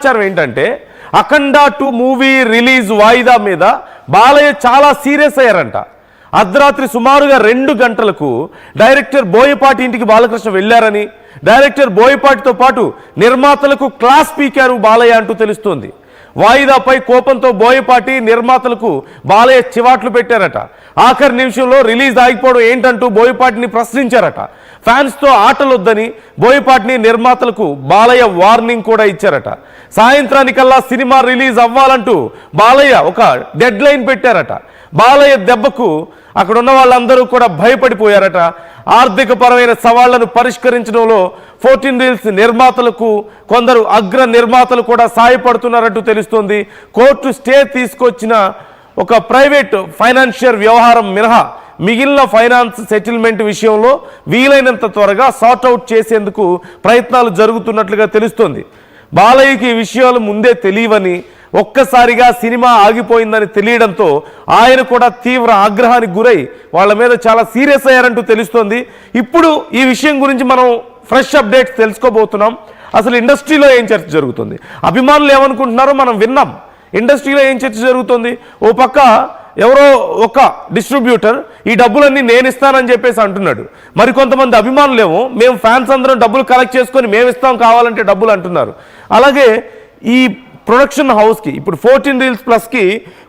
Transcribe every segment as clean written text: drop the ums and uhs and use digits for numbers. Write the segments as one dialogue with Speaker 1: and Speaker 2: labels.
Speaker 1: సమాచారం ఏంటంటే అఖండ 2 movie release వాయిదా మీద బాలయ్య చాలా సీరియస్ అయ్యారంట. అర్ధరాత్రి సుమారుగా 2 గంటలకు డైరెక్టర్ బోయపాటి ఇంటికి బాలకృష్ణ వెళ్లారని, డైరెక్టర్ బోయపాటితో పాటు నిర్మాతలకు క్లాస్ పీకారు బాలయ్య అంటూ తెలుస్తోంది. వాయిదాపై కోపంతో బోయపాటి నిర్మాతలకు బాలయ్య చివాట్లు పెట్టారట. ఆఖరి నిమిషంలో రిలీజ్ ఆగిపోవడం ఏంటంటూ బోయపాటిని ప్రశ్నించారట. ఫ్యాన్స్తో ఆటలొద్దని బోయపాటిని నిర్మాతలకు బాలయ్య వార్నింగ్ కూడా ఇచ్చారట. సాయంత్రానికల్లా సినిమా రిలీజ్ అవ్వాలంటూ బాలయ్య ఒక డెడ్ లైన్ పెట్టారట. బాలయ్య దెబ్బకు అక్కడ ఉన్న వాళ్ళందరూ కూడా భయపడిపోయారట. ఆర్థిక పరమైన సవాళ్లను పరిష్కరించడంలో 14 రీల్స్ నిర్మాతలకు కొందరు అగ్ర నిర్మాతలు కూడా సాయపడుతున్నారంటూ తెలుస్తోంది. కోర్టు స్టే తీసుకొచ్చిన ఒక ప్రైవేట్ ఫైనాన్షియల్ వ్యవహారం మినహా మిగిలిన ఫైనాన్స్ సెటిల్మెంట్ విషయంలో వీలైనంత త్వరగా సార్ట్అవుట్ చేసేందుకు ప్రయత్నాలు జరుగుతున్నట్లుగా తెలుస్తోంది. బాలయ్యకి ఈ విషయాలు ముందే తెలియవని, ఒక్కసారిగా సినిమా ఆగిపోయిందని తెలియడంతో ఆయన కూడా తీవ్ర ఆగ్రహానికి గురై వాళ్ళ మీద చాలా సీరియస్ అయ్యారంటూ తెలుస్తోంది. ఇప్పుడు ఈ విషయం గురించి మనం ఫ్రెష్ అప్డేట్స్ తెలుసుకోబోతున్నాం. అసలు ఇండస్ట్రీలో ఏం చర్చ జరుగుతుంది, అభిమానులు ఏమనుకుంటున్నారో మనం విన్నాం. ఇండస్ట్రీలో ఏం చర్చ జరుగుతుంది, ఓ పక్క ఎవరో ఒక డిస్ట్రిబ్యూటర్ ఈ డబ్బులన్నీ నేను ఇస్తానని చెప్పేసి అంటున్నాడు. మరికొంతమంది అభిమానులేమో మేము ఫ్యాన్స్ అందరం డబ్బులు కలెక్ట్ చేసుకొని మేము ఇస్తాం కావాలంటే డబ్బులు అంటున్నారు. అలాగే ఈ ప్రొడక్షన్ హౌస్కి ఇప్పుడు 14 రీల్స్ ప్లస్కి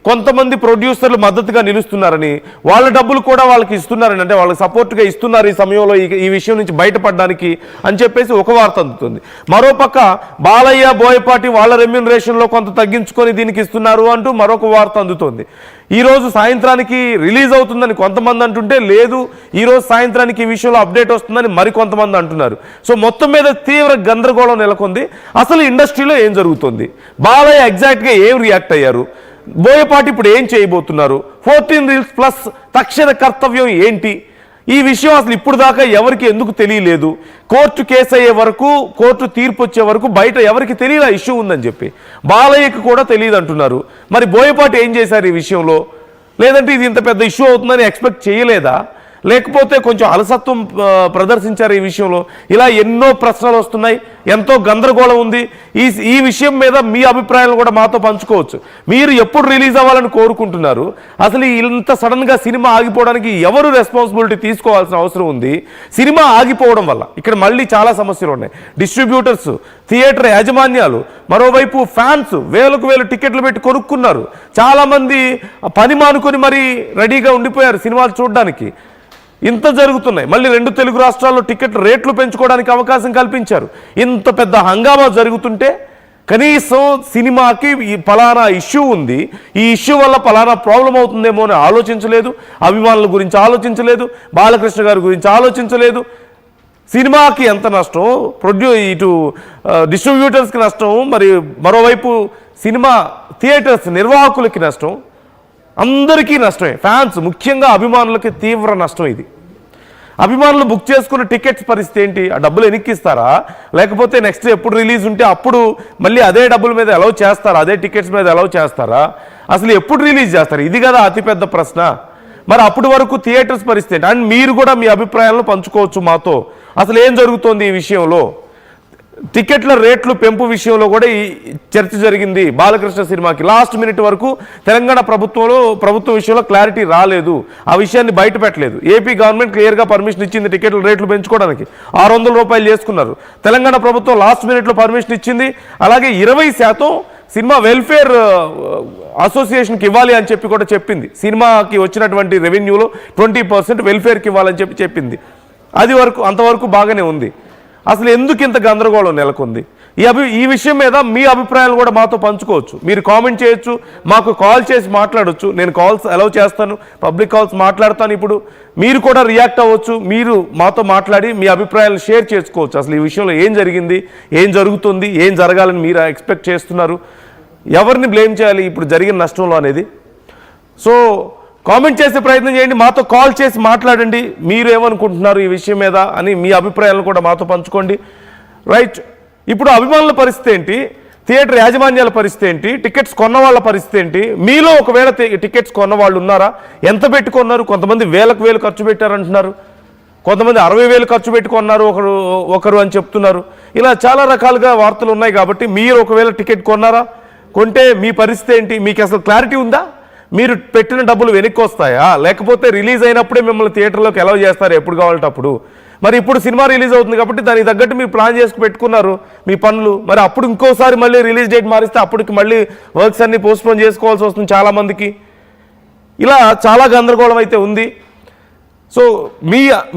Speaker 1: కొంతమంది ప్రొడ్యూసర్లు మద్దతుగా నిలుస్తున్నారని, వాళ్ళ డబ్బులు కూడా వాళ్ళకి ఇస్తున్నారని, అంటే వాళ్ళకి సపోర్ట్గా ఇస్తున్నారు ఈ సమయంలో ఈ విషయం నుంచి బయటపడడానికి అని చెప్పేసి ఒక వార్త అందుతుంది. మరోపక్క బాలయ్య బోయపాటి వాళ్ళ రెమ్యూనరేషన్లో కొంత తగ్గించుకొని దీనికి ఇస్తున్నారు అంటూ మరొక వార్త అందుతోంది. ఈరోజు సాయంత్రానికి రిలీజ్ అవుతుందని కొంతమంది అంటుంటే, లేదు ఈరోజు సాయంత్రానికి ఈ విషయంలో అప్డేట్ వస్తుందని మరికొంతమంది అంటున్నారు. సో మొత్తం మీద తీవ్ర గందరగోళం నెలకొంది. అసలు ఇండస్ట్రీలో ఏం జరుగుతుంది, బాలయ్య ఎగ్జాక్ట్గా ఏం రియాక్ట్ అయ్యారు, బోయపాటి ఇప్పుడు ఏం చేయబోతున్నారు, 14 రీల్స్ ప్లస్ తక్షణ కర్తవ్యం ఏంటి, ఈ విషయం అసలు ఇప్పుడు దాకా ఎవరికి ఎందుకు తెలియలేదు. కోర్టు కేసు అయ్యే వరకు, కోర్టు తీర్పు వచ్చే వరకు బయట ఎవరికి తెలియదు ఆ ఇష్యూ ఉందని చెప్పి. బాలయ్యకి కూడా తెలియదు అంటున్నారు. మరి బోయపాటి ఏం చేశారు ఈ విషయంలో, లేదంటే ఇది ఇంత పెద్ద ఇష్యూ అవుతుందని ఎక్స్పెక్ట్ చేయలేదా, లేకపోతే కొంచెం అలసత్వం ప్రదర్శించారు ఈ విషయంలో? ఇలా ఎన్నో ప్రశ్నలు వస్తున్నాయి, ఎంతో గందరగోళం ఉంది. ఈ విషయం మీద మీ అభిప్రాయాలు కూడా మాతో పంచుకోవచ్చు. మీరు ఎప్పుడు రిలీజ్ అవ్వాలని కోరుకుంటున్నారు, అసలు ఇంత సడన్గా సినిమా ఆగిపోవడానికి ఎవరు రెస్పాన్సిబిలిటీ తీసుకోవాల్సిన అవసరం ఉంది? సినిమా ఆగిపోవడం వల్ల ఇక్కడ మళ్ళీ చాలా సమస్యలు ఉన్నాయి. డిస్ట్రిబ్యూటర్స్, థియేటర్ యాజమాన్యాలు, మరోవైపు ఫ్యాన్స్ వేలకు వేలు టికెట్లు పెట్టి కొనుక్కున్నారు. చాలామంది పని మానుకొని మరీ రెడీగా ఉండిపోయారు సినిమాలు చూడడానికి. ఇంత జరుగుతున్నాయి. మళ్ళీ 2 తెలుగు రాష్ట్రాల్లో టికెట్ రేట్లు పెంచుకోవడానికి అవకాశం కల్పించారు. ఇంత పెద్ద హంగామా జరుగుతుంటే కనీసం సినిమాకి ఈ ఫలానా ఇష్యూ ఉంది, ఈ ఇష్యూ వల్ల ఫలానా ప్రాబ్లం అవుతుందేమో అని ఆలోచించలేదు. అభిమానుల గురించి ఆలోచించలేదు, బాలకృష్ణ గారి గురించి ఆలోచించలేదు. సినిమాకి ఎంత నష్టం, ఇటు డిస్ట్రిబ్యూటర్స్కి నష్టం, మరి మరోవైపు సినిమా థియేటర్స్ నిర్వాహకులకి నష్టం, అందరికీ నష్టమే. ఫ్యాన్స్ ముఖ్యంగా అభిమానులకి తీవ్ర నష్టం ఇది. అభిమానులు బుక్ చేసుకున్న టికెట్స్ పరిస్థితి ఏంటి, ఆ డబ్బులు ఎనిక్కిస్తారా, లేకపోతే నెక్స్ట్ ఎప్పుడు రిలీజ్ ఉంటే అప్పుడు మళ్ళీ అదే డబ్బుల మీద అలౌ చేస్తారా, అదే టికెట్స్ మీద అలౌ చేస్తారా, అసలు ఎప్పుడు రిలీజ్ చేస్తారు, ఇది కదా అతిపెద్ద ప్రశ్న. మరి అప్పటి వరకు థియేటర్స్ పరిస్థితి ఏంటి? అండ్ మీరు కూడా మీ అభిప్రాయాలను పంచుకోవచ్చు మాతో. అసలు ఏం జరుగుతోంది ఈ విషయంలో? టికెట్ల రేట్లు పెంపు విషయంలో కూడా ఈ చర్చ జరిగింది. బాలకృష్ణ సినిమాకి లాస్ట్ మినిట్ వరకు తెలంగాణ ప్రభుత్వం విషయంలో క్లారిటీ రాలేదు, ఆ విషయాన్ని బయట పెట్టలేదు. ఏపీ గవర్నమెంట్ క్లియర్గా పర్మిషన్ ఇచ్చింది టికెట్ల రేట్లు పెంచుకోవడానికి, 600 రూపాయలు చేసుకున్నారు. తెలంగాణ ప్రభుత్వం లాస్ట్ మినిట్లో పర్మిషన్ ఇచ్చింది. అలాగే 20% సినిమా వెల్ఫేర్ అసోసియేషన్కి ఇవ్వాలి అని చెప్పి కూడా చెప్పింది. సినిమాకి వచ్చినటువంటి రెవెన్యూలో 20% వెల్ఫేర్కి ఇవ్వాలని చెప్పింది. అది అంతవరకు బాగానే ఉంది. అసలు ఎందుకు ఇంత గందరగోళం నెలకొంది? ఈ విషయం మీద మీ అభిప్రాయాలు కూడా మాతో పంచుకోవచ్చు. మీరు కామెంట్ చేయొచ్చు, మాకు కాల్ చేసి మాట్లాడవచ్చు. నేను కాల్స్ అలౌ చేస్తాను, పబ్లిక్ కాల్స్ మాట్లాడతాను. ఇప్పుడు మీరు కూడా రియాక్ట్ అవ్వచ్చు, మీరు మాతో మాట్లాడి మీ అభిప్రాయాలను షేర్ చేసుకోవచ్చు. అసలు ఈ విషయంలో ఏం జరిగింది, ఏం జరుగుతుంది, ఏం జరగాలని మీరు ఎక్స్పెక్ట్ చేస్తున్నారు, ఎవరిని బ్లేమ్ చేయాలి ఇప్పుడు జరిగిన నష్టంలో అనేది? సో కామెంట్ చేసే ప్రయత్నం చేయండి, మాతో కాల్ చేసి మాట్లాడండి. మీరు ఏమనుకుంటున్నారు ఈ విషయం మీద అని మీ అభిప్రాయాలను కూడా మాతో పంచుకోండి. రైట్, ఇప్పుడు అభిమానుల పరిస్థితి ఏంటి, థియేటర్ యాజమాన్యాల పరిస్థితి ఏంటి, టికెట్స్ కొన్న వాళ్ళ పరిస్థితి ఏంటి? మీలో ఒకవేళ టికెట్స్ కొన్న వాళ్ళు ఉన్నారా? ఎంత పెట్టుకున్నారు? కొంతమంది వేలకు వేలు ఖర్చు పెట్టారంటున్నారు. కొంతమంది 60,000 ఖర్చు పెట్టుకున్నారు ఒకరు అని చెప్తున్నారు. ఇలా చాలా రకాలుగా వార్తలు ఉన్నాయి. కాబట్టి మీరు ఒకవేళ టికెట్ కొన్నారా, కొంటే మీ పరిస్థితి ఏంటి, మీకు అసలు క్లారిటీ ఉందా? మీరు పెట్టిన డబ్బులు వెనక్కి వస్తాయా, లేకపోతే రిలీజ్ అయినప్పుడే మిమ్మల్ని థియేటర్లోకి అలౌ చేస్తారు ఎప్పుడు కావాలంటే అప్పుడు? మరి ఇప్పుడు సినిమా రిలీజ్ అవుతుంది కాబట్టి దానికి తగ్గట్టు మీరు ప్లాన్ చేసుకు పెట్టుకున్నారు మీ పనులు. మరి అప్పుడు ఇంకోసారి మళ్ళీ రిలీజ్ డేట్ మారిస్తే అప్పటికి మళ్ళీ వర్క్స్ అన్ని పోస్ట్పోన్ చేసుకోవాల్సి వస్తుంది చాలా మందికి. ఇలా చాలా గందరగోళం అయితే ఉంది. సో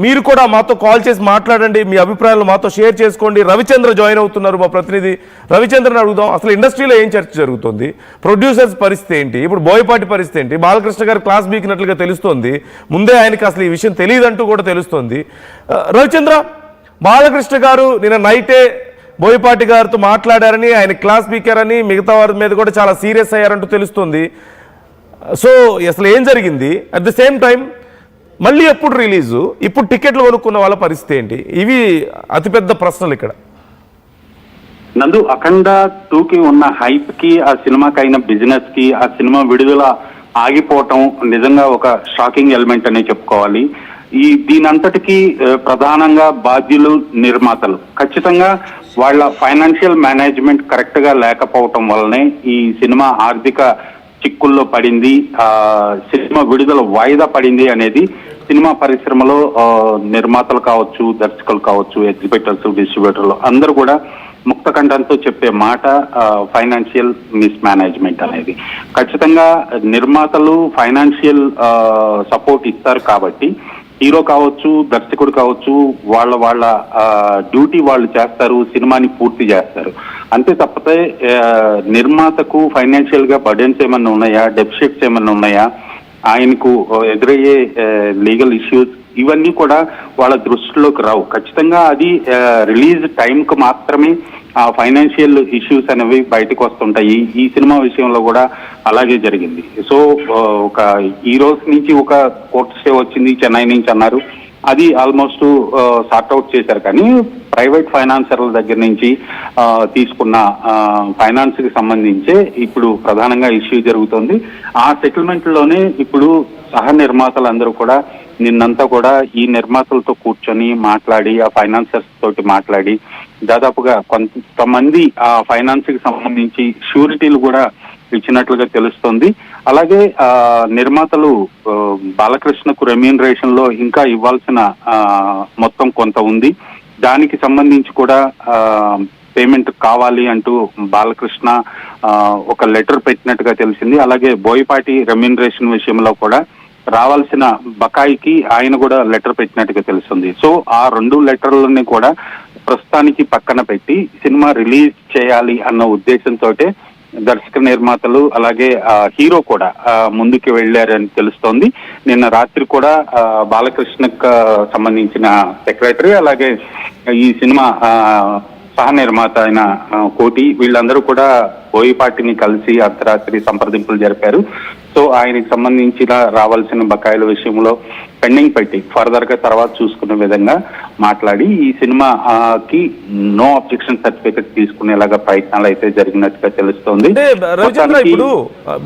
Speaker 1: మీరు కూడా మాతో కాల్ చేసి మాట్లాడండి, మీ అభిప్రాయాలు మాతో షేర్ చేసుకోండి. రవిచంద్ర జాయిన్ అవుతున్నారు, మా ప్రతినిధి రవిచంద్రని అడుగుదాం. అసలు ఇండస్ట్రీలో ఏం చర్చ జరుగుతుంది, ప్రొడ్యూసర్స్ పరిస్థితి ఏంటి, ఇప్పుడు బోయపాటి పరిస్థితి ఏంటి? బాలకృష్ణ గారు క్లాస్ బీకినట్లుగా తెలుస్తోంది, ముందే ఆయనకి అసలు ఈ విషయం తెలియదంటూ కూడా తెలుస్తోంది. రవిచంద్ర, బాలకృష్ణ గారు నిన్న నైటే బోయపాటి గారితో మాట్లాడారని, ఆయన క్లాస్ బీకారని, మిగతా వారి మీద కూడా చాలా సీరియస్ అయ్యారంటూ తెలుస్తుంది. సో అసలు ఏం జరిగింది? అట్ ద సేమ్ టైం మళ్ళీ ఎప్పుడు రిలీజు, ఇప్పుడు టికెట్లు కొనుక్కున్న వాళ్ళ పరిస్థితి ఏంటి? ఇవి అతిపెద్ద ప్రశ్నలు ఇక్కడ.
Speaker 2: నందు, అఖండ 2కి ఉన్న హైప్ కి, ఆ సినిమాకి అయిన బిజినెస్ కి, ఆ సినిమా విడుదల ఆగిపోవటం నిజంగా ఒక షాకింగ్ ఎలిమెంట్ అనే చెప్పుకోవాలి. దీనంతటికీ ప్రధానంగా బాధ్యులు నిర్మాతలు. ఖచ్చితంగా వాళ్ళ ఫైనాన్షియల్ మేనేజ్మెంట్ కరెక్ట్ గా లేకపోవటం వల్లనే ఈ సినిమా ఆర్థిక చిక్కుల్లో పడింది, సినిమా విడుదల వాయిదా పడింది అనేది సినిమా పరిశ్రమలో నిర్మాతలు కావచ్చు, దర్శకులు కావచ్చు, ఎగ్జిబిటర్స్, డిస్ట్రిబ్యూటర్లు అందరూ కూడా ముక్త కంఠంతో చెప్పే మాట ఫైనాన్షియల్ మిస్ మేనేజ్మెంట్ అనేది. ఖచ్చితంగా నిర్మాతలు ఫైనాన్షియల్ సపోర్ట్ ఇస్తారు కాబట్టి హీరో కావచ్చు, దర్శకుడు కావచ్చు, వాళ్ళ డ్యూటీ వాళ్ళు చేస్తారు, సినిమాని పూర్తి చేస్తారు. అంతే తప్పితే నిర్మాతకు ఫైనాన్షియల్ గా బర్డెన్స్ ఏమన్నా ఉన్నాయా, డెఫిసిట్స్ ఏమన్నా ఉన్నాయా, ఆయనకు ఎదురయ్యే లీగల్ ఇష్యూస్, ఇవన్నీ కూడా వాళ్ళ దృష్టిలోకి రావు. ఖచ్చితంగా అది రిలీజ్ టైంకు మాత్రమే ఆ ఫైనాన్షియల్ ఇష్యూస్ అనేవి బయటకు వస్తుంటాయి. ఈ సినిమా విషయంలో కూడా అలాగే జరిగింది. సో ఒక ఈ రోజు నుంచి ఒక కోర్టు స్టే వచ్చింది చెన్నై నుంచి అన్నారు, అది ఆల్మోస్ట్ సార్ట్అవుట్ చేశారు. కానీ ప్రైవేట్ ఫైనాన్సర్ల దగ్గర నుంచి తీసుకున్న ఫైనాన్స్ కి సంబంధించే ఇప్పుడు ప్రధానంగా ఇష్యూ జరుగుతుంది. ఆ సెటిల్మెంట్ లోనే ఇప్పుడు సహ నిర్మాతలందరూ కూడా నిన్నంతా కూడా ఈ నిర్మాతలతో కూర్చొని మాట్లాడి, ఆ ఫైనాన్సర్స్ తోటి మాట్లాడి, దాదాపుగా కొంతమంది ఆ ఫైనాన్స్ కి సంబంధించి షూరిటీలు కూడా ఇచ్చినట్లుగా తెలుస్తోంది. అలాగే నిర్మాతలు బాలకృష్ణకు రెమ్యూనరేషన్ లో ఇంకా ఇవ్వాల్సిన మొత్తం కొంత ఉంది, దానికి సంబంధించి కూడా పేమెంట్ కావాలి అంటూ బాలకృష్ణ ఒక లెటర్ పెట్టినట్టుగా తెలిసింది. అలాగే బోయపాటి రెమ్యూనరేషన్ విషయంలో కూడా రావాల్సిన బకాయికి ఆయన కూడా లెటర్ పెట్టినట్టుగా తెలుస్తుంది. సో ఆ 2 లెటర్లని కూడా ప్రస్తుతానికి పక్కన పెట్టి సినిమా రిలీజ్ చేయాలి అన్న ఉద్దేశంతో దర్శక నిర్మాతలు అలాగే హీరో కూడా ముందుకు వెళ్ళారని తెలుస్తోంది. నిన్న రాత్రి కూడా బాలకృష్ణకు సంబంధించిన సెక్రటరీ అలాగే ఈ సినిమా సహ నిర్మాత అయిన కోటి వీళ్ళందరూ కూడా బోయపాటిని కలిసి అర్ధరాత్రి సంప్రదింపులు జరిపారు. సో ఆయనకి సంబంధించిన రావాల్సిన బకాయిల విషయంలో పెండింగ్ పెట్టి ఫర్దర్ గా తర్వాత చూసుకునే విధంగా మాట్లాడి ఈ సినిమాకి నో అబ్జెక్షన్ సర్టిఫికెట్ తీసుకునేలాగా ప్రయత్నాలు అయితే జరిగినట్టుగా తెలుస్తోంది.
Speaker 1: ఇప్పుడు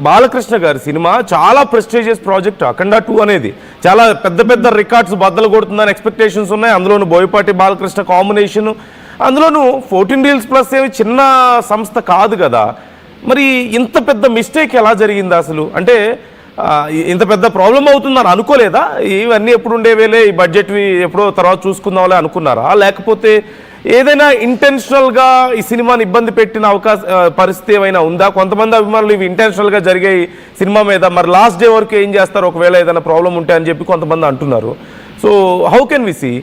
Speaker 1: బాలకృష్ణ గారి సినిమా చాలా ప్రెస్టీజియస్ ప్రాజెక్ట్ అఖండ 2 అనేది, చాలా పెద్ద పెద్ద రికార్డ్స్ బద్దలు కొడుతుందని ఎక్స్పెక్టేషన్స్ ఉన్నాయి. అందులోను బోయపాటి బాలకృష్ణ కాంబినేషన్, అందులోను 14 Reels Plus ఏమి చిన్న సంస్థ కాదు కదా. మరి ఇంత పెద్ద మిస్టేక్ ఎలా జరిగింది అసలు? అంటే ఇంత పెద్ద ప్రాబ్లం అవుతుందని అనుకోలేదా? ఇవన్నీ ఎప్పుడు ఉండేవేలే, ఈ బడ్జెట్వి ఎప్పుడో తర్వాత చూసుకుందాంలే అనుకున్నారా? లేకపోతే ఏదైనా ఇంటెన్షనల్గా ఈ సినిమాని ఇబ్బంది పెట్టిన పరిస్థితి ఏమైనా ఉందా? కొంతమంది అభిమానులు ఇవి ఇంటెన్షనల్గా జరిగే సినిమా మీద మరి లాస్ట్ డే వరకు ఏం చేస్తారు ఒకవేళ ఏదైనా ప్రాబ్లం ఉంటే అని చెప్పి కొంతమంది అంటున్నారు. So how can we see?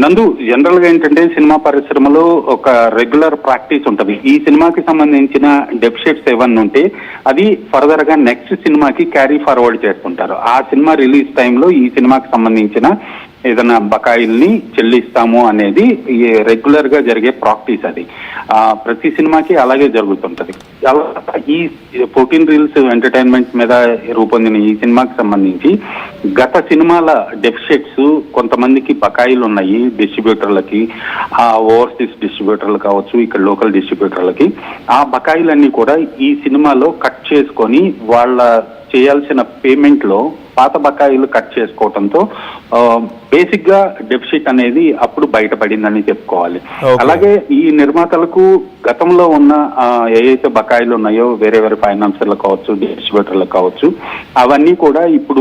Speaker 2: Nandu, general గా ఏంటంటే సినిమా పరిశ్రమలో ఒక రెగ్యులర్ ప్రాక్టీస్ ఉంటుంది. ఈ సినిమాకి సంబంధించిన డెఫిసిట్స్ ఏమన్నా ఉంటే అది ఫర్దర్ గా నెక్స్ట్ సినిమాకి క్యారీ ఫార్వర్డ్ చేస్తుంటారు. ఆ సినిమా రిలీజ్ టైంలో ఈ సినిమాకి సంబంధించిన ఏదైనా బకాయిల్ని చెల్లిస్తాము అనేది రెగ్యులర్ గా జరిగే ప్రాక్టీస్. అది ప్రతి సినిమాకి అలాగే జరుగుతుంటది. ఈ 14 Reels ఎంటర్టైన్మెంట్ మీద రూపొందిన ఈ సినిమాకి సంబంధించి గత సినిమాల డెఫిసిట్స్ కొంతమందికి బకాయిలు ఉన్నాయి డిస్ట్రిబ్యూటర్లకి, ఓవర్సీస్ డిస్ట్రిబ్యూటర్లు కావచ్చు, ఇక్కడ లోకల్ డిస్ట్రిబ్యూటర్లకి. ఆ బకాయిలన్నీ కూడా ఈ సినిమాలో కట్ చేసుకొని వాళ్ళ చేయాల్సిన పేమెంట్ లో పాత బకాయిలు కట్ చేసుకోవడంతో బేసిక్ గా డెఫిసిట్ అనేది అప్పుడు బయటపడిందని చెప్పుకోవాలి.
Speaker 1: Okay.
Speaker 2: అలాగే ఈ నిర్మాతలకు గతంలో ఉన్న ఏవైతే బకాయిలు ఉన్నాయో వేరే వేరే ఫైనాన్సర్లకు కావచ్చు, డిస్ట్రిబ్యూటర్లకు కావచ్చు, అవన్నీ కూడా ఇప్పుడు